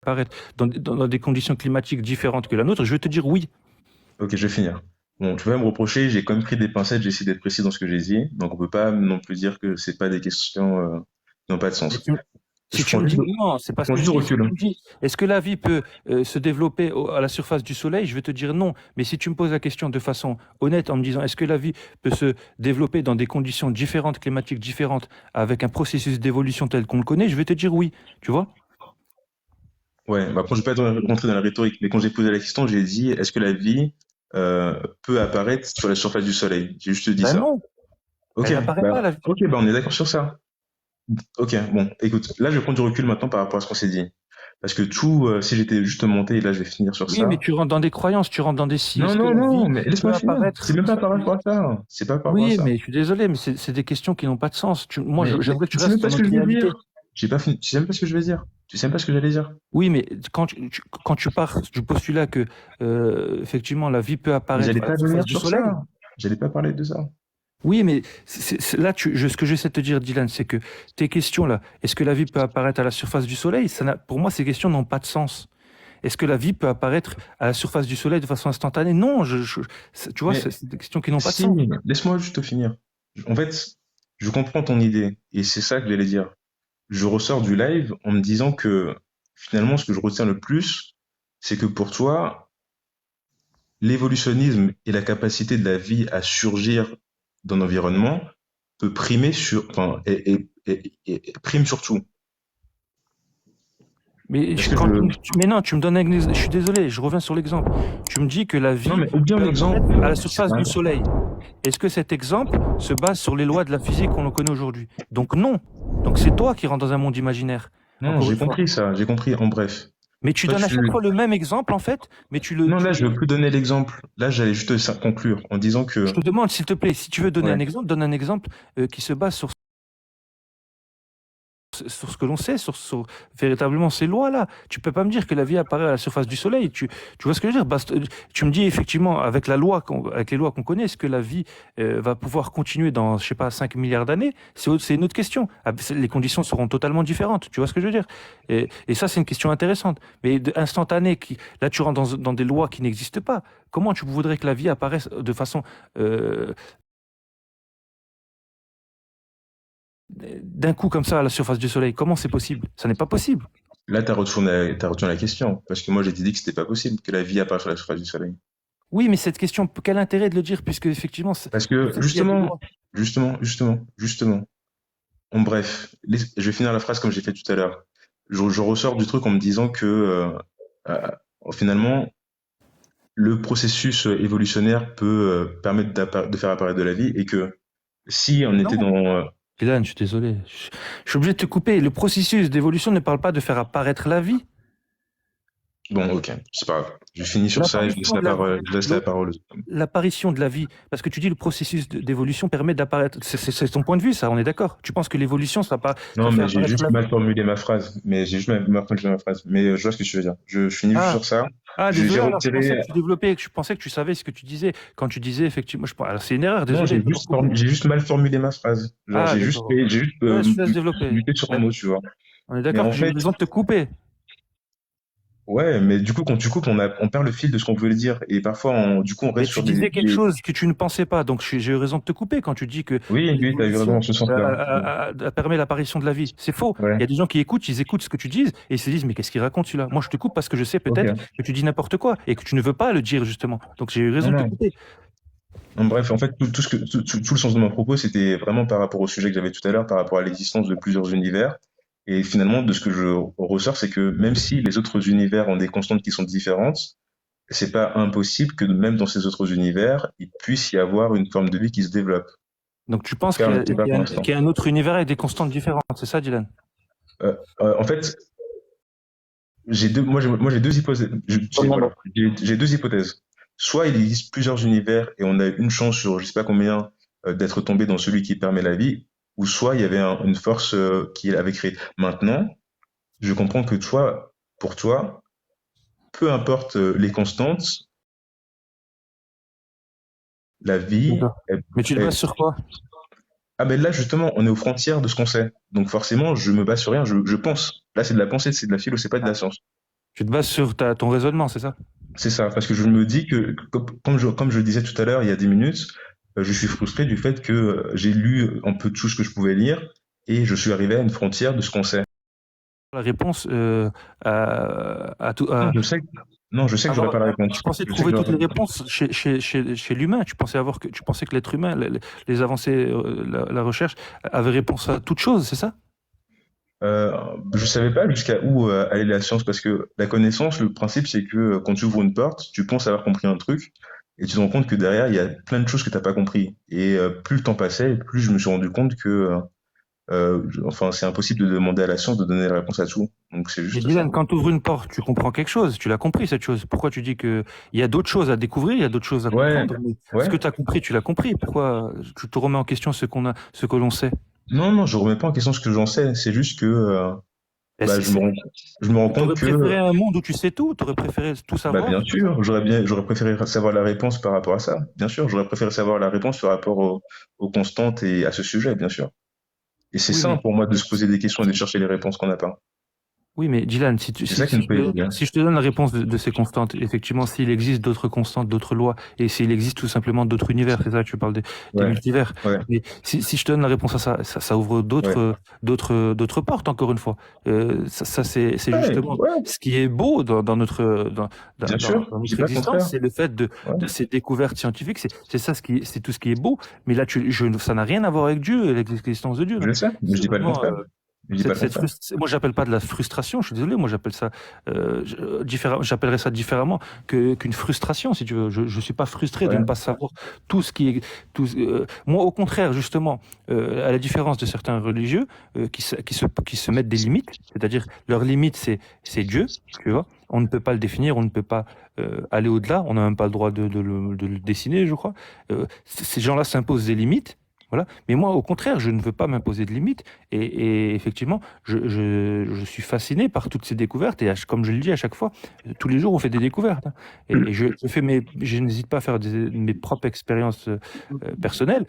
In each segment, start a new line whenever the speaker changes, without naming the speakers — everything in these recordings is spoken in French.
apparaître dans des conditions climatiques différentes que la nôtre, je vais te dire oui.
Ok, je vais finir. Bon, tu peux me reprocher, j'ai quand même pris des pincettes, j'ai essayé d'être précis dans ce que j'ai dit, donc on peut pas non plus dire que c'est pas des questions qui n'ont pas de
Mais
sens.
si tu me dis non, c'est pas
Je
ce
prends
que
juste
je
du
dis. Si tu
recul.
me dis, est-ce que la vie peut se développer à la surface du Soleil? Je vais te dire non. Mais si tu me poses la question de façon honnête en me disant, est-ce que la vie peut se développer dans des conditions différentes, climatiques différentes, avec un processus d'évolution tel qu'on le connaît, je vais te dire oui. Tu vois?
Ouais, bah après, je vais pas rentrer dans la rhétorique, mais quand j'ai posé la question, j'ai dit, est-ce que la vie peut apparaître sur la surface du Soleil? J'ai juste dit
Ben
ça.
non,
Ok,
elle n'apparaît pas,
bah,
la vie.
ok, bah on est d'accord sur ça. Ok, bon, écoute, là je prends du recul maintenant par rapport à ce qu'on s'est dit. Parce que tout, si j'étais juste monté, et là je vais finir sur
Oui, mais
ça.
tu rentres dans des croyances, tu rentres dans des si.
Non,
Est-ce que
non,
la
non,
vie
mais
peut
laisse-moi finir. C'est
apparaître?
même pas par rapport à ça. C'est pas par rapport à
Oui,
ça.
mais je suis désolé, mais c'est des questions qui n'ont pas de sens. Moi,
Mais
j'aimerais que tu
tu sais même
restes
pas
sur
ce que
notre
je vais
réalité.
dire. J'ai pas fini. Tu sais même pas ce que je vais dire. Tu sais même pas ce que j'allais dire.
Oui, mais quand tu pars du postulat que effectivement la vie peut
Mais
apparaître
j'allais
à la
pas
surface
venir
du
sur
Soleil,
ça. J'allais pas parler de ça.
oui, mais là, ce que j'essaie de te dire, Dylan, c'est que tes questions là, est-ce que la vie peut apparaître à la surface du Soleil? Pour moi, ces questions n'ont pas de sens. Est-ce que la vie peut apparaître à la surface du Soleil de façon instantanée? Non, tu vois,
Mais
c'est des questions qui n'ont pas de
si,
sens.
laisse-moi juste finir. En fait, je comprends ton idée et c'est ça que j'allais dire. Je ressors du live en me disant que finalement, ce que je retiens le plus, c'est que pour toi, l'évolutionnisme et la capacité de la vie à surgir dans l'environnement peut primer sur, enfin, et prime sur tout.
Mais
Est-ce que je,
mais non, tu me donnes je suis désolé, je reviens sur l'exemple. Tu me dis que la
non,
vie
mais oublie un
peut
exemple.
apparaître à la
C'est
surface
pas,
du Soleil. Est-ce que cet exemple se base sur les lois de la physique qu'on connaît aujourd'hui? Donc non. Donc c'est toi qui rentres dans un monde imaginaire,
non,
encore
j'ai
une fois.
compris ça, j'ai compris en bref.
Mais tu
Toi,
donnes à chaque
tu,
fois le même exemple, en fait, mais
non, là, je veux plus donner l'exemple. Là, j'allais juste conclure en disant
je te
que,
demande, s'il te plaît, si tu veux donner un
ouais,
exemple, donne un exemple qui se base sur ce que l'on sait, sur véritablement ces lois-là. Tu peux pas me dire que la vie apparaît à la surface du Soleil. Tu vois ce que je veux dire? Tu me dis effectivement, avec avec les lois qu'on connaît, est-ce que la vie va pouvoir continuer dans, je sais pas, 5 milliards d'années? C'est une autre question. Les conditions seront totalement différentes. Tu vois ce que je veux dire? Et ça, c'est une question intéressante. Mais instantanée, là, tu rentres dans des lois qui n'existent pas. Comment tu voudrais que la vie apparaisse de façon euh, d'un coup comme ça à la surface du Soleil? Comment c'est possible? Ça n'est pas possible.
là, t'as retourné la question. Parce que moi, j'ai dit que c'était pas possible que la vie apparaisse sur la surface du soleil.
Oui, mais cette question, quel intérêt de le dire, puisque effectivement,
Parce
le
que,
fait qu'il y a des lois.
justement, en bref, je vais finir la phrase comme j'ai fait tout à l'heure. Je ressors du truc en me disant que, euh, finalement, le processus évolutionnaire peut permettre de faire apparaître de la vie et que si on était
Non.
dans,
Dylan, je suis désolé. Je suis obligé de te couper. Le processus d'évolution ne parle pas de faire apparaître la vie.
bon, ok, c'est pas grave. Je finis sur ça et
L'apparition de la vie.
je laisse la
le-
parole.
L'apparition de la vie. Parce que tu dis le processus d'évolution permet d'apparaître. C'est ton point de vue, ça, on est d'accord. Tu penses que l'évolution, ça
Non,
fait
mais j'ai
apparaître
juste
la vie.
mal formulé ma phrase. Mais j'ai juste mal formulé ma phrase. Mais je vois ce que tu veux dire. Je finis juste
Ah,
sur ça.
ah,
J'ai
désolé, alors je pensais
retiré.
que tu développais, je pensais que tu savais ce que tu disais. Quand tu disais, effectivement, alors c'est une erreur,
Non,
désolé de t'avoir coupé.
j'ai juste mal formulé ma phrase. Genre,
Ah, d'accord.
j'ai juste
Ouais, je te laisse développer.
muté sur un mot, tu vois.
On est
Mais
d'accord
en
que j'ai eu
fait,
raison de te couper.
ouais, mais du coup, quand tu coupes, on perd le fil de ce qu'on voulait dire. Et parfois, du coup, on
Mais
reste
tu
sur
disais quelque
des...
chose que tu ne pensais pas, donc j'ai eu raison de te couper quand tu dis que
Oui, oui, t'as eu raison dans
l'évolution
ce sens-là.
permet l'apparition de la vie. C'est faux. Il
Ouais,
y a des gens qui écoutent, ils écoutent ce que tu dis et ils se disent, mais qu'est-ce qu'il raconte celui-là? Moi, je te coupe parce que je sais peut-être
ok.
que tu dis n'importe quoi et que tu ne veux pas le dire, justement. Donc j'ai eu raison
Non,
de te
non.
couper.
Bref, en fait, tout le sens de mon propos, c'était vraiment par rapport au sujet que j'avais tout à l'heure, par rapport à l'existence de plusieurs univers. Et finalement, de ce que je ressors, c'est que même si les autres univers ont des constantes qui sont différentes, c'est pas impossible que même dans ces autres univers, il puisse y avoir une forme de vie qui se développe.
Donc tu
En tout
penses
cas, on ne sait pas pour
qu'il
l'instant.
y a un autre univers avec des constantes différentes, c'est ça, Dylan?
En fait, moi, j'ai deux hypothèses. Voilà, j'ai deux hypothèses. Soit il existe plusieurs univers et on a une chance sur je sais pas combien d'être tombé dans celui qui permet la vie, ou soit il y avait une force qui avait créé. Maintenant, je comprends que toi, pour toi, peu importe les constantes, la vie
D'accord. Mais tu te bases
est-
sur quoi?
Ah ben là, justement, on est aux frontières de ce qu'on sait. Donc forcément, je me base sur rien, je pense. Là, c'est de la pensée, c'est de la philo, c'est pas de la science.
Tu te bases sur ton raisonnement, c'est ça?
C'est ça, parce que je me dis que, comme je le disais tout à l'heure, il y a 10 minutes, je suis frustré du fait que j'ai lu un peu de tout ce que je pouvais lire et je suis arrivé à une frontière de ce qu'on sait.
La réponse à tout.
Non, je sais, non, je sais que j'aurais
Avoir,
pas la
tu
réponse.
pensais
Je sais que
trouver
j'aurais
toutes les
pas...
réponses chez l'humain. Tu pensais que l'être humain, les avancées, la recherche, avait réponse à toute chose, c'est ça?
Euh, je savais pas jusqu'à où allait la science parce que la connaissance, le principe, c'est que quand tu ouvres une porte, tu penses avoir compris un truc et tu te rends compte que derrière, il y a plein de choses que t'as pas compris. Et plus le temps passait, plus je me suis rendu compte que enfin, c'est impossible de demander à la science de donner la réponse à tout. Donc c'est
Mais
juste ça.
Dylan, quand tu ouvres une porte, tu comprends quelque chose, tu l'as compris cette chose. Pourquoi tu dis que il y a d'autres choses à découvrir, il y a d'autres choses à
Ouais,
comprendre, mais ce
ouais.
que tu as compris, tu l'as compris. Pourquoi tu te remets en question ce que l'on sait?
Non, non, je remets pas en question ce que j'en sais. C'est juste que
Ben,
bah, je me rends compte
t'aurais préféré
que
un monde où tu sais tout, t'aurais préféré tout
bah, bien
savoir, c'est ça?
sûr, j'aurais préféré savoir la réponse par rapport à ça. Bien sûr, j'aurais préféré savoir la réponse par rapport aux constantes et à ce sujet, bien sûr. Et c'est
Oui,
ça
mais
pour moi de se poser des questions et de chercher les réponses qu'on n'a pas.
Oui, mais Dylan,
C'est ça qui me fait.
si je te donne la réponse de ces constantes, effectivement, s'il existe d'autres constantes, d'autres lois, et s'il existe tout simplement d'autres univers, c'est ça, tu parles des
Ouais,
multivers.
ouais,
Mais si je te donne la réponse à ça, ça ouvre
ouais.
d'autres portes, encore une fois. C'est
Ouais,
justement
ouais,
ce qui est beau
bien sûr.
dans
Je dis
notre
pas le
existence,
contraire.
c'est le fait
Ouais.
de ces découvertes scientifiques, c'est ça c'est tout ce qui est beau. Mais là, ça n'a rien à voir avec Dieu, avec l'existence de Dieu,
Je
hein.
le sais, mais je
C'est
dis pas le
vraiment,
contraire. Je dis pas le contraire.
moi, j'appelle pas de la frustration, je suis désolé, moi, j'appelle ça, j'appellerais ça différemment qu'une frustration, si tu veux. Je suis pas frustré de
Ouais,
ne pas savoir tout ce qui est, moi, au contraire, justement, à la différence de certains religieux, qui se mettent des limites, c'est-à-dire, leur limite, c'est Dieu, tu vois. On ne peut pas le définir, on ne peut pas aller au-delà, on n'a même pas le droit de le dessiner, je crois. Ces gens-là s'imposent des limites. Voilà. Mais moi, au contraire, je ne veux pas m'imposer de limites. Et effectivement, je suis fasciné par toutes ces découvertes. Et comme je le dis à chaque fois, tous les jours, on fait des découvertes, hein. Et je n'hésite pas à faire mes propres expériences personnelles.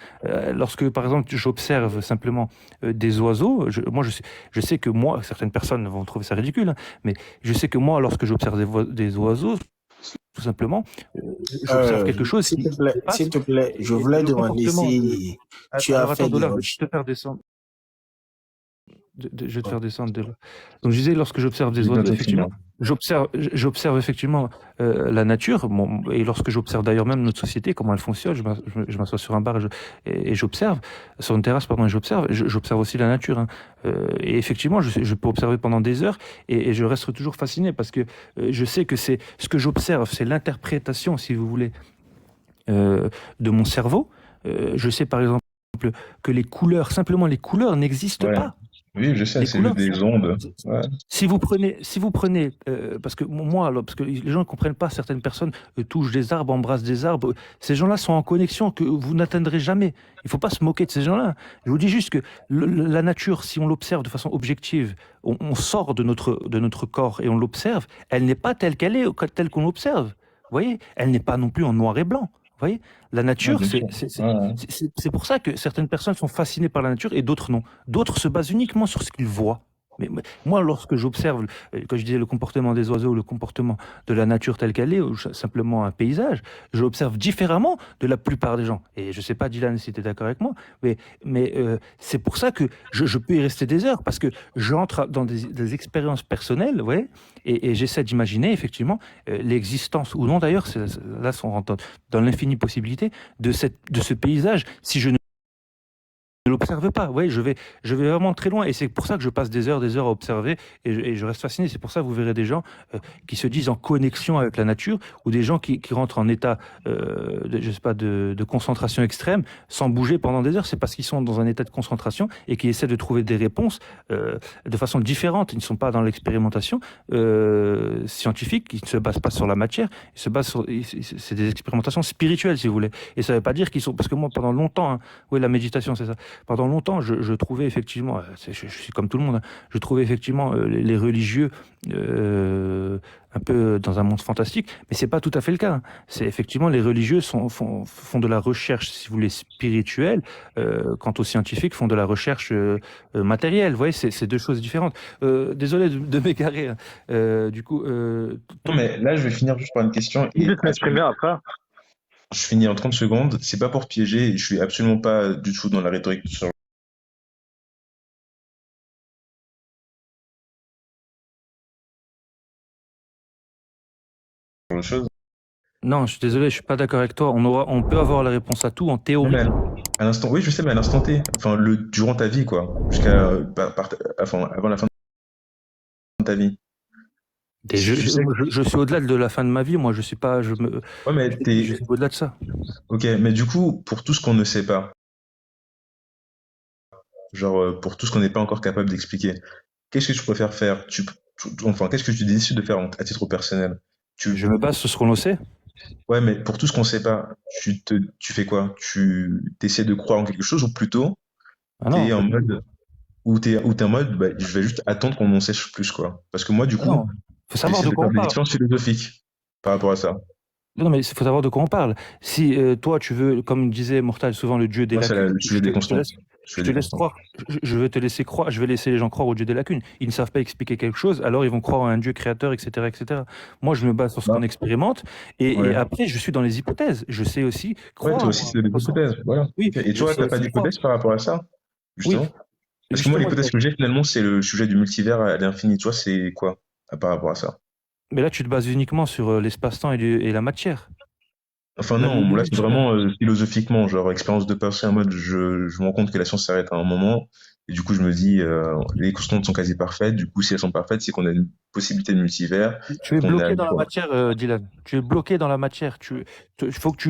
Lorsque, par exemple, j'observe simplement des oiseaux, je sais que moi, certaines personnes vont trouver ça ridicule, hein, mais je sais que moi, lorsque j'observe des oiseaux, tout simplement, j'observe quelque chose qui passe.
S'il te plaît, je
Et
voulais
le
demander
comportement de...
si tu as
Alors
fait
attends,
des
Dollar, je vais te
recherches.
faire descendre. Je vais te faire descendre de là. Donc je disais, lorsque j'observe
j'ai
des
bien
oiseaux,
compris,
effectivement,
moi.
j'observe effectivement la nature, et lorsque j'observe d'ailleurs même notre société, comment elle fonctionne, je m'assois sur un bar et j'observe, sur une terrasse, pardon, et j'observe aussi la nature, hein. Et effectivement, je peux observer pendant des heures et je reste toujours fasciné parce que je sais que c'est ce que j'observe, c'est l'interprétation, si vous voulez, de mon cerveau. Je sais par exemple que les couleurs, simplement les couleurs n'existent
Ouais.
pas.
Oui, je sais,
Les
c'est juste
couleurs,
des ondes. Ouais.
si vous prenez, parce que moi, alors, parce que les gens ne comprennent pas, certaines personnes touchent des arbres, embrassent des arbres. Ces gens-là sont en connexion que vous n'atteindrez jamais. Il ne faut pas se moquer de ces gens-là. Je vous dis juste que la nature, si on l'observe de façon objective, on sort de notre corps et on l'observe, elle n'est pas telle qu'elle est, telle qu'on l'observe. Vous voyez, elle n'est pas non plus en noir et blanc. Vous voyez, la
Ouais,
nature,
bien sûr. Ouais, ouais.
c'est pour ça que certaines personnes sont fascinées par la nature et d'autres non. D'autres se basent uniquement sur ce qu'ils voient. Mais moi, lorsque j'observe, quand je disais le comportement des oiseaux, le comportement de la nature telle qu'elle est, ou simplement un paysage, j'observe différemment de la plupart des gens. Et je ne sais pas, Dylan, si tu es d'accord avec moi, mais c'est pour ça que je peux y rester des heures, parce que j'entre dans des expériences personnelles, vous voyez, et j'essaie d'imaginer effectivement l'existence, ou non d'ailleurs, là, on rentre dans l'infinie possibilité de ce paysage, si je ne l'observe pas. Ouais, je vais vraiment très loin et c'est pour ça que je passe des heures à observer et je reste fasciné. C'est pour ça que vous verrez des gens qui se disent en connexion avec la nature ou des gens qui rentrent en état, je sais pas, de concentration extrême sans bouger pendant des heures. C'est parce qu'ils sont dans un état de concentration et qui essaient de trouver des réponses de façon différente. Ils ne sont pas dans l'expérimentation scientifique, ils ne se basent pas sur la matière, ils se basent sur, c'est des expérimentations spirituelles, si vous voulez. Et ça ne veut pas dire qu'ils sont, parce que moi, pendant longtemps, hein, oui, la méditation, c'est ça. Pendant longtemps, je trouvais effectivement, je suis comme tout le monde, hein, je trouvais effectivement les religieux un peu dans un monde fantastique, mais c'est pas tout à fait le cas, hein. C'est effectivement les religieux font de la recherche, si vous voulez, spirituelle, quant aux scientifiques font de la recherche matérielle. Vous voyez, c'est deux choses différentes. Désolé de m'égarer, hein. Du coup,
Non, mais là, je vais finir juste par une question
Je vais
et
juste m'exprimer après.
je finis en 30 secondes. C'est pas pour piéger, je suis absolument pas du tout dans la rhétorique sur la chose.
non, je suis désolé, je suis pas d'accord avec toi. On peut avoir la réponse à tout en
Non,
théorie.
mais à l'instant, oui, je sais, mais à l'instant T, enfin, durant ta vie, quoi, jusqu'à, enfin, avant la fin de ta vie.
Et
Je sais
je suis au-delà de la fin de ma vie, moi, je suis pas,
ouais, mais
je suis au-delà de ça.
ok, mais du coup, pour tout ce qu'on ne sait pas, genre, pour tout ce qu'on n'est pas encore capable d'expliquer, qu'est-ce que tu préfères faire? Enfin, qu'est-ce que tu décides de faire à titre personnel? Tu,
Je me base sur ce qu'on sait.
ouais, mais pour tout ce qu'on sait pas, tu fais quoi? Tu essaies de croire en quelque chose ou plutôt,
Ah non,
t'es en mode, ou t'es en mode, bah, je vais juste attendre qu'on en sache plus, quoi. Parce que moi, du
ah
coup,
non. Faut savoir
j'essaie
de
de
quoi
faire
on
des
parle.
expériences philosophiques par rapport à ça.
Non, mais il faut savoir de quoi on parle. Si toi, tu veux, comme disait Mortal souvent, le dieu des
Moi, c'est
lacunes,
le sujet des constantes.
je te laisse croire. Je vais te laisser croire. Je vais laisser les gens croire au dieu des lacunes. Ils ne savent pas expliquer quelque chose, alors ils vont croire à un dieu créateur, etc., etc. Moi, je me base sur ce qu'on
Bah,
expérimente, et
ouais.
après, je suis dans les hypothèses. Je sais aussi
Ouais, toi
croire.
aussi, c'est des hypothèses. Voilà.
Oui,
Ok. Et
je
toi,
sais
t'as pas
aussi croire.
d'hypothèse par rapport à ça,
Oui,
justement? Parce que moi,
justement.
l'hypothèse que j'ai, finalement, c'est le sujet du multivers à l'infini. Toi, c'est quoi par rapport à ça?
Mais là, tu te bases uniquement sur l'espace-temps et la matière.
Enfin,
La
non, là, c'est
l'évolution.
vraiment philosophiquement, genre expérience de pensée en mode je me rends compte que la science s'arrête à un moment. Et du coup, je me dis, les constantes sont quasi parfaites. Du coup, si elles sont parfaites, c'est qu'on a une possibilité de multivers,
Tu es
qu'on a
bloqué dans la matière, Dylan. Tu es bloqué dans la matière. Faut que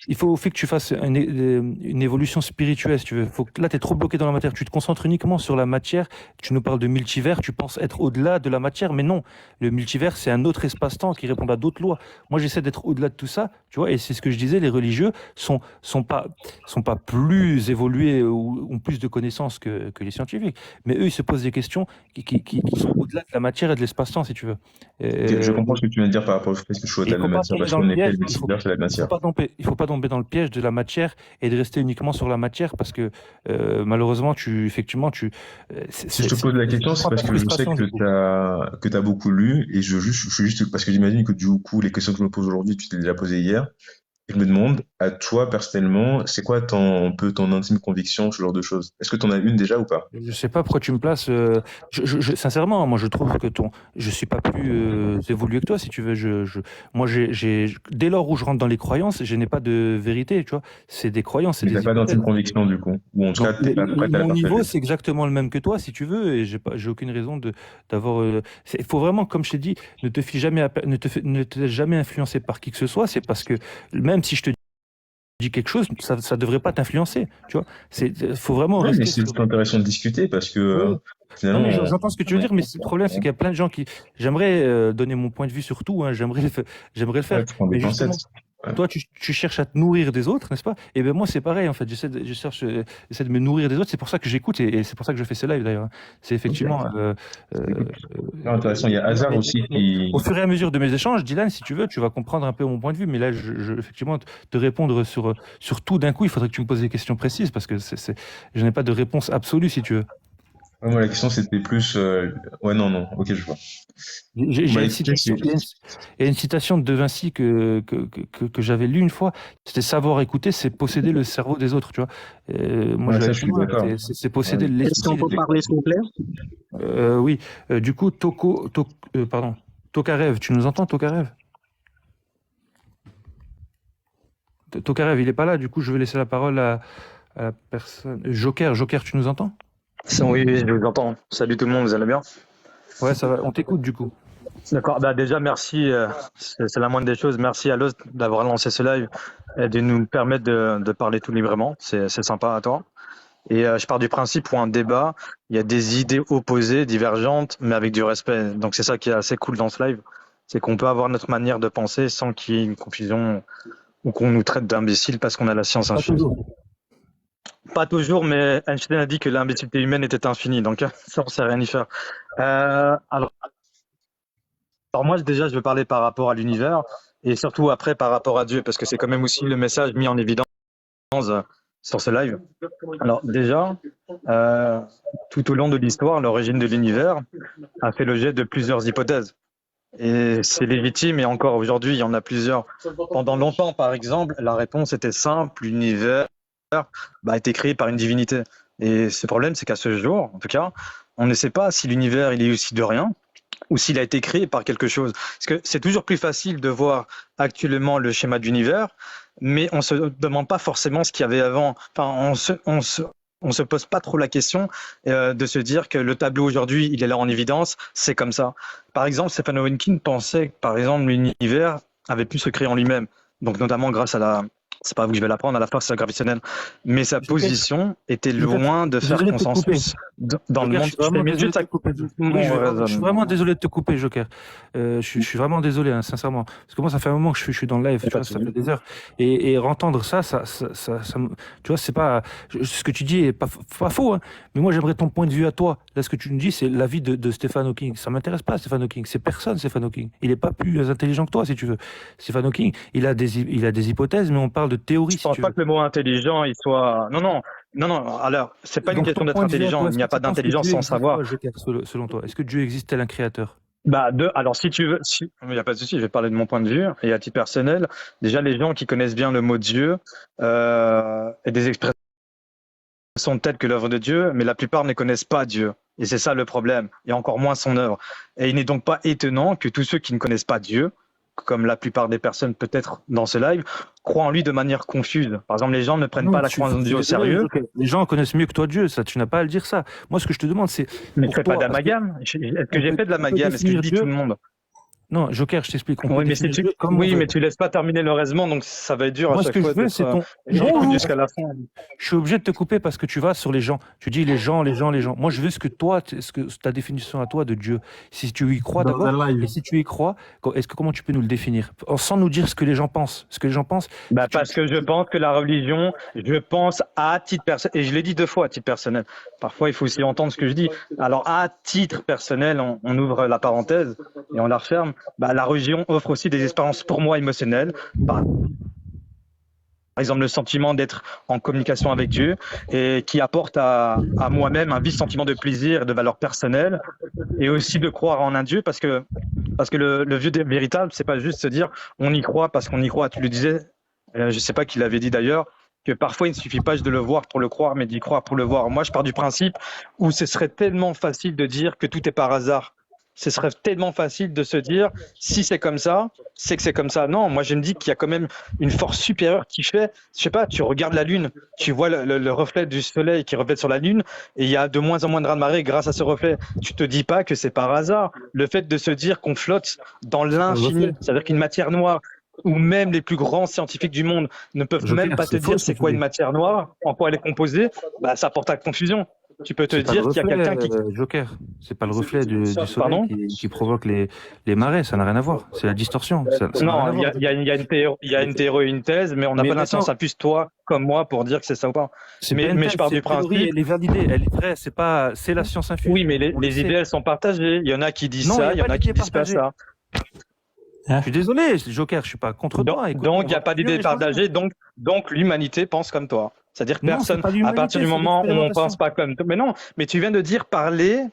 il faut que tu fasses une évolution spirituelle, si tu veux. Là, tu es trop bloqué dans la matière. Tu te concentres uniquement sur la matière. Tu nous parles de multivers. Tu penses être au-delà de la matière, mais non. Le multivers, c'est un autre espace-temps qui répond à d'autres lois. Moi, j'essaie d'être au-delà de tout ça, tu vois. Et c'est ce que je disais. Les religieux sont pas plus évolués ou ont plus de connaissances que les scientifiques. Mais eux, ils se posent des questions qui sont au-delà de la matière et de l'espace-temps, si tu veux.
Ok, je
Euh,
comprends ce que tu viens de dire par rapport au fait que je suis
et
au-delà
il
de
faut
la
pas
matière,
tomber
parce
dans le
qu'en effet,
piège.
le multivers, c'est la matière.
Il faut pas tomber dans le piège de la matière et de rester uniquement sur la matière parce que malheureusement, effectivement,
Si je te pose la
je
question, c'est
comprends ta
parce que je sais
frustration
que
du coup.
t'as beaucoup lu, et je suis juste, parce que j'imagine que du coup, les questions que je me pose aujourd'hui, tu t'es déjà posées hier. Et je me demande, à toi, personnellement, c'est quoi un peu ton intime conviction, ce genre de choses? Est-ce que t'en as une déjà ou pas?
Je sais pas pourquoi tu me places. Sincèrement, moi, je trouve que je suis pas plus évolué que toi, si tu veux. Moi, dès lors où je rentre dans les croyances, je n'ai pas de vérité, tu vois. C'est des croyances, c'est
Mais t'as
des
pas d'intime
hypothèses.
conviction, du coup. Ou en tout
Donc,
cas, t'es pas prête à la
mon niveau,
partager.
c'est exactement le même que toi, si tu veux, et j'ai aucune raison d'avoir. Il faut vraiment, comme je t'ai dit, ne te fie jamais, ne te laisse jamais influencer par qui que ce soit. C'est parce que même si je te dis quelque chose, ça devrait pas t'influencer, tu vois. Faut vraiment
Ouais, mais
rester sur.
c'est intéressant de discuter parce que,
Oui. Non, mais
finalement,
j'entends ce que tu veux dire, mais le problème, c'est qu'il y a plein de gens qui. J'aimerais donner mon point de vue sur tout, hein, j'aimerais le faire,
ouais, tu prends des
mais
pincettes.
justement,
Ouais.
toi, tu cherches à te nourrir des autres, n'est-ce pas? Et ben moi, c'est pareil, en fait, j'essaie de me nourrir des autres, c'est pour ça que j'écoute et c'est pour ça que je fais ce live d'ailleurs, hein. C'est
Ok.
effectivement.
Écoute, c'est intéressant. Il y a Hazard aussi
Au
qui,
fur et à mesure de mes échanges, Dylan, si tu veux, tu vas comprendre un peu mon point de vue, mais là, effectivement, te répondre sur tout d'un coup, il faudrait que tu me poses des questions précises parce que je n'ai pas de réponse absolue, si tu veux.
ouais, moi, la question, c'était plus, ouais, non, non. Ok, je vois.
J'ai
Bah,
une
écoutez,
citation, il y a une citation de Vinci que j'avais lue une fois. C'était savoir écouter, c'est posséder le cerveau des autres, tu vois. Moi, je
ouais,
vais
ça,
aller
je
plus
suis
loin.
d'accord.
C'est posséder
Ouais.
Est-ce qu'on
l'esprit
peut
des autres.
parler, s'il vous plaît?
Oui. Du coup, pardon. Tokarev, tu nous entends, Tokarev? Tokarev, il est pas là. Du coup, je vais laisser la parole à la personne. Joker, tu nous entends?
Oui, oui, je vous entends. Salut tout le monde, vous allez bien?
Ouais, ça va. On t'écoute, du coup.
D'accord, bah déjà merci, c'est la moindre des choses. Merci à Lost d'avoir lancé ce live et de nous permettre de parler tout librement. C'est sympa à toi. Et je pars du principe pour un débat, il y a des idées opposées, divergentes, mais avec du respect. Donc c'est ça qui est assez cool dans ce live, c'est qu'on peut avoir notre manière de penser sans qu'il y ait une confusion ou qu'on nous traite d'imbéciles parce qu'on a la science
Pas
infuse.
toujours.
Pas toujours, mais Einstein a dit que l'imbécilité humaine était infinie, donc ça on sait rien y faire. Alors Alors moi, déjà, je veux parler par rapport à l'univers et surtout après par rapport à Dieu, parce que c'est quand même aussi le message mis en évidence sur ce live. Alors déjà, euh, tout au long de l'histoire, l'origine de l'univers a fait l'objet de plusieurs hypothèses. Et c'est légitime, et encore aujourd'hui, il y en a plusieurs. Pendant longtemps, par exemple, la réponse était simple, l'univers a été créé par une divinité. Et ce problème, c'est qu'à ce jour, en tout cas, on ne sait pas si l'univers il est aussi de rien ou s'il a été créé par quelque chose. Parce que c'est toujours plus facile de voir actuellement le schéma de l'univers, mais on se demande pas forcément ce qu'il y avait avant. Enfin, on se pose pas trop la question de se dire que le tableau aujourd'hui, il est là en évidence, c'est comme ça. Par exemple, Stephen Hawking pensait que, par exemple, l'univers avait pu se créer en lui-même. Donc, notamment grâce à c'est pas vous que je vais l'apprendre, à la force gravitationnelle. Mais sa position était loin de faire
Désolé de te couper.
consensus dans le
Joker,
monde.
je suis vraiment désolé de te couper. Oui, je suis vraiment désolé de te couper, Joker. Je suis vraiment désolé, hein, sincèrement. Parce que moi, ça fait un moment que je suis dans le live, tu vois, ça fait des heures. Et entendre ça, tu vois, c'est pas, ce que tu dis est pas faux, hein. Mais moi, j'aimerais ton point de vue à toi. Là, ce que tu nous dis, c'est l'avis de Stephen Hawking. Ça m'intéresse pas, Stephen Hawking. C'est personne, Stephen Hawking. Il est pas plus intelligent que toi, si tu veux. Stephen Hawking, il a des hypothèses, mais on parle de théorie,
Je
si
pense
tu
pas
veux.
que le mot intelligent, il soit. Non. Alors, c'est pas une
Donc,
question
ton
d'être
point de vue à
intelligent.
toi,
Il
est-ce
n'y a
que tu
pas
penses que
d'intelligence
Dieu
sans
existe,
savoir.
toi, Joker, selon toi? Est-ce que Dieu existe tel un créateur?
Alors, si tu veux, il n'y a pas de souci. Je vais parler de mon point de vue et à titre personnel. Déjà, les gens qui connaissent bien le mot Dieu et des expressions telles que l'œuvre de Dieu, mais la plupart ne connaissent pas Dieu. Et c'est ça le problème, et encore moins son œuvre. Et il n'est donc pas étonnant que tous ceux qui ne connaissent pas Dieu, comme la plupart des personnes peut-être dans ce live, croient en lui de manière confuse. Par exemple, les gens ne prennent pas
Non,
la croyance en
je suis
Dieu au
désolé,
sérieux.
Joker. Les gens connaissent mieux que toi Dieu, ça, tu n'as pas à le dire ça. Moi, ce que je te demande, c'est
Mais je
pour
fais pas
toi, parce que
d'amalgame. Est-ce que j'ai fait de
on peut
l'amalgame? Est-ce que je
définir
dis tout
Dieu.
le monde?
Non, Joker, je t'explique, on peut
Oui, mais
définir Dieu comme on
oui,
veut.
mais tu laisses pas terminer le raisonnement, donc ça va être dur à
Moi, ce
chaque
que je
fois
veux,
d'être.
c'est ton.
Les gens écoutent
Bonjour.
jusqu'à la fin.
Je suis obligé de te couper parce que tu vas sur les gens. Tu dis les gens. Moi, je veux ce que toi, ta définition à toi de Dieu. Si tu y crois
Dans un
d'abord,
live.
et si tu y crois, comment tu peux nous le définir? Sans nous dire ce que les gens pensent. Ce que les gens pensent. si tu-
Parce que je pense que la religion, je pense à titre personnel, et je l'ai dit 2 fois à titre personnel. Parfois, il faut aussi entendre ce que je dis. Alors, à titre personnel, on ouvre la parenthèse et on la referme. La religion offre aussi des expériences pour moi émotionnelles. Par exemple, le sentiment d'être en communication avec Dieu et qui apporte à moi-même un vif sentiment de plaisir et de valeur personnelle et aussi de croire en un Dieu parce que le Dieu véritable, c'est pas juste se dire on y croit parce qu'on y croit. Tu le disais, je sais pas qui l'avait dit d'ailleurs, que parfois il ne suffit pas de le voir pour le croire, mais d'y croire pour le voir. Moi, je pars du principe où ce serait tellement facile de dire que tout est par hasard. Ce serait tellement facile de se dire si c'est comme ça, c'est que c'est comme ça. Non, moi je me dis qu'il y a quand même une force supérieure qui fait, je sais pas, tu regardes la lune, tu vois le reflet du soleil qui reflète sur la lune et il y a de moins en moins de raz-de-marée grâce à ce reflet. Tu te dis pas que c'est par hasard. Le fait de se dire qu'on flotte dans l'infini, c'est-à-dire qu'une matière noire ou même les plus grands scientifiques du monde ne peuvent
Joker,
même pas te
c'est faux,
dire
ce que
c'est
tu
quoi
dis.
une matière noire, en quoi elle est composée, ça porte à confusion. Tu peux te
C'est pas le
dire qu'il y a
reflet,
quelqu'un qui...
Joker. C'est pas le reflet du soleil
Pardon?
qui provoque les marées. Ça n'a rien à voir. C'est la distorsion. Ça n'a rien
Non,
à
il y
voir.
a, il y a une théorie, il y a une théorie et une thèse, mais on n'a
Mais
pas l'instant,
attends,
ça puisse toi comme moi pour dire que c'est ça ou pas.
c'est pas une
Mais
thèse,
je pars du
cette théorie,
principe,
elle est validée, elle est vraie. C'est la science infuse.
oui, mais
On le
les
sait.
idées, elles sont partagées. Il y en a qui disent
Non,
ça, il y en
pas
a qui
d'idée
disent pas
partagée.
ça.
Je suis désolé, Joker, je suis pas contre toi. Écoute,
Donc,
on
il n'y a
va
pas
continuer à
d'idée
échanger.
partagée, donc l'humanité pense comme toi. C'est-à-dire que
Non, c'est
personne,
pas
à
l'humanité,
partir du
c'est
moment où on
l'expérimentation.
pense pas comme toi. Mais non, mais tu viens de dire parler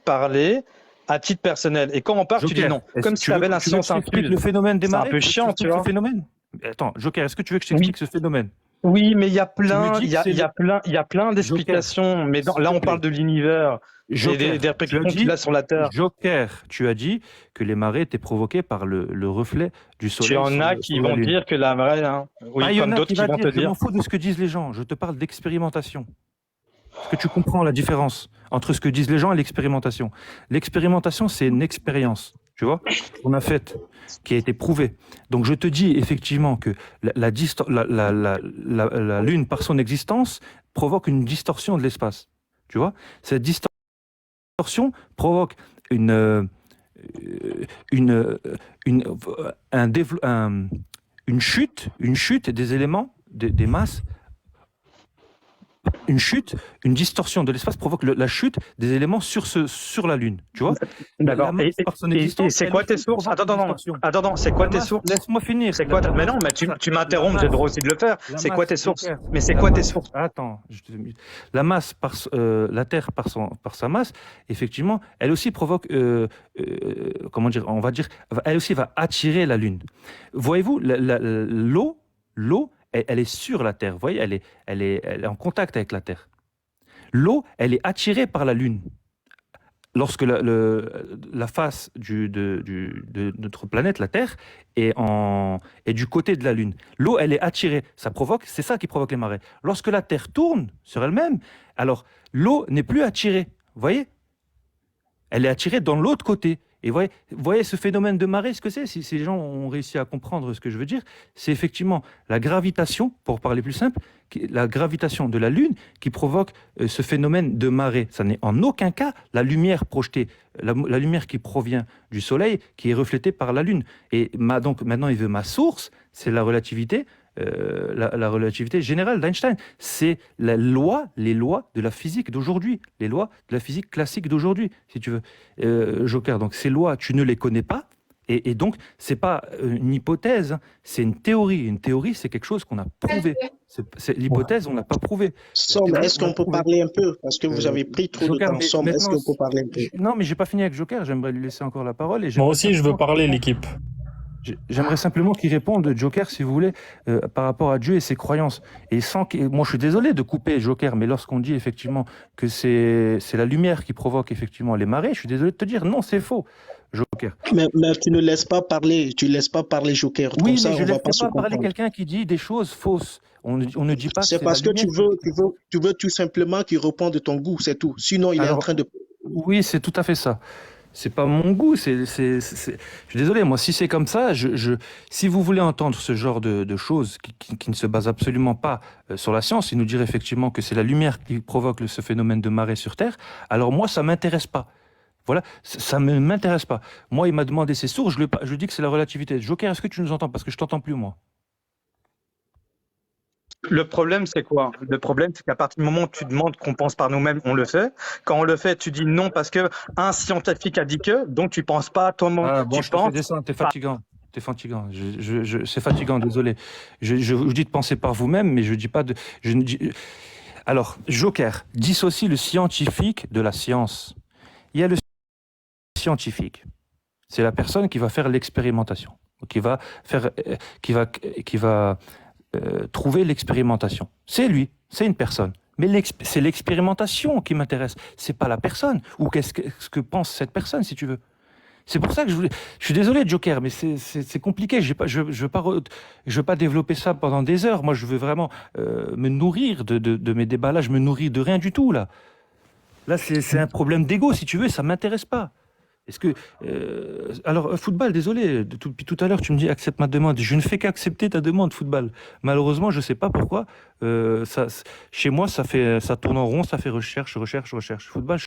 à titre personnel. Et quand on part, tu dis
Joker,
non. Comme si tu avais la
tu veux que
science
je t'explique
infuse.
le phénomène des
C'est un
marées?
peu
Tu veux que je
chiant, tu
t'explique
vois.
ce phénomène? Attends, Joker, est-ce que tu veux que je
Oui.
t'explique ce phénomène?
Oui, mais il y a
Tu me
plein,
dis
il
que
y a,
c'est
il y a plein, il y a plein
Joker,
d'explications. Mais
s'il
là,
te
on
plaît.
parle de l'univers et
Joker,
des
tu as
répercussions qu'il
dit,
a sur la Terre.
Joker, tu as dit que les marées étaient provoquées par le reflet du
Tu
soleil
en as qui vont dire que la vraie, hein. Oui,
Ah, il y en
comme
a
d'autres
qui
qui
va
vont te
dire, je
dire.
m'en fous de ce que disent les gens, je te parle d'expérimentation. Est-ce que tu comprends la différence entre ce que disent les gens et l'expérimentation? L'expérimentation, c'est une expérience, tu vois, qu'on a faite, qui a été prouvée. Donc je te dis effectivement que la Lune, par son existence, provoque une distorsion de l'espace. Tu vois, cette distorsion provoque une chute des éléments, des masses Une chute, une distorsion de l'espace provoque la chute des éléments sur la Lune, tu vois? La
D'accord.
masse, par son
Et
existence,
c'est
elle
quoi
aussi
tes sources?
provoque
Attends,
une
attends,
distorsion.
attends, attends, c'est quoi
La
tes
masse,
sources?
laisse-moi finir.
C'est quoi mais non, mais tu m'interromps, j'ai le droit aussi de le faire.
La
C'est quoi
masse,
tes sources?
Joker,
Mais c'est
la
quoi tes
masse,
sources?
attends, la masse la Terre par sa masse, effectivement, elle aussi provoque, comment dire, on va dire, elle aussi va attirer la Lune. Voyez-vous, l'eau, elle est sur la Terre, vous voyez, elle est en contact avec la Terre. L'eau, elle est attirée par la Lune. Lorsque la face de notre planète, la Terre, est du côté de la Lune. L'eau, elle est attirée. C'est ça qui provoque les marées. Lorsque la Terre tourne sur elle-même, alors l'eau n'est plus attirée. Vous voyez? Elle est attirée dans l'autre côté. Et voyez ce phénomène de marée, ce que c'est, si les gens ont réussi à comprendre ce que je veux dire, c'est effectivement la gravitation, pour parler plus simple, la gravitation de la Lune qui provoque ce phénomène de marée. Ça n'est en aucun cas la lumière projetée, la lumière qui provient du Soleil, qui est reflétée par la Lune. Et donc maintenant, il veut ma source, c'est la relativité. La relativité générale d'Einstein, c'est les lois de la physique d'aujourd'hui, les lois de la physique classique d'aujourd'hui, si tu veux, Joker. Donc ces lois, tu ne les connais pas, et donc c'est pas une hypothèse, hein, c'est une théorie. Une théorie, c'est quelque chose qu'on a prouvé. L'hypothèse, on n'a pas prouvé.
Somme, est-ce qu'on peut parler un peu? Parce que vous avez pris trop de
Joker,
temps.
mais
Somme, est-ce
maintenant,
qu'on peut parler un peu?
non, mais j'ai pas fini avec Joker. J'aimerais lui laisser encore la parole. Et
Moi
j'aimerais
aussi, je veux
simplement
parler, l'équipe.
J'aimerais simplement qu'il réponde, Joker, si vous voulez, par rapport à Dieu et ses croyances. Et moi, je suis désolé de couper Joker, mais lorsqu'on dit effectivement que c'est la lumière qui provoque effectivement les marées, je suis désolé de te dire non, c'est faux, Joker.
Mais tu ne laisses pas parler, tu laisses pas parler Joker.
Oui,
Comme ça,
mais je
on
ne
va
laisse
pas se
pas parler
comprendre.
quelqu'un qui dit des choses fausses. On ne dit pas que
C'est
c'est
parce
la
que tu
lumière.
veux tout simplement qu'il réponde de ton goût, c'est tout. Sinon, il est en
Alors,
train de...
oui, c'est tout à fait ça. C'est pas mon goût. Je suis désolé. Moi, si c'est comme ça, si vous voulez entendre ce genre de choses qui ne se basent absolument pas sur la science, et nous dire effectivement que c'est la lumière qui provoque ce phénomène de marée sur Terre, alors moi, ça m'intéresse pas. Voilà, ça ne m'intéresse pas. Moi, il m'a demandé ses sources. Je lui dis que c'est la relativité. Joker, est-ce que tu nous entends? Parce que je t'entends plus, moi.
Le problème, c'est quoi? Le problème, c'est qu'à partir du moment où tu demandes qu'on pense par nous-mêmes, on le fait. Quand on le fait, tu dis non parce que un scientifique a dit que, donc tu penses pas toi-même.
Ah, bon,
Tu
je te fais
penses
descendre, t'es fatigant. T'es fatigant. C'est fatigant, désolé. Je vous dis de penser par vous-même, mais je dis pas de. Je ne dis... Alors, Joker, dissocie le scientifique de la science. Il y a le scientifique. C'est la personne qui va faire l'expérimentation, qui va faire, qui va trouver l'expérimentation. C'est lui, c'est une personne. Mais c'est l'expérimentation qui m'intéresse. C'est pas la personne ou ce que pense cette personne, si tu veux. C'est pour ça que je suis désolé, Joker, mais c'est compliqué. Je veux pas développer ça pendant des heures. Moi, je veux vraiment me nourrir de mes débats. Là, je me nourris de rien du tout. Là, c'est un problème d'ego, si tu veux. Ça m'intéresse pas. Est-ce que alors football, désolé, depuis tout à l'heure tu me dis accepte ma demande. Je ne fais qu'accepter ta demande, football. Malheureusement, je sais pas pourquoi. Chez moi, ça tourne en rond, ça fait recherche. Football.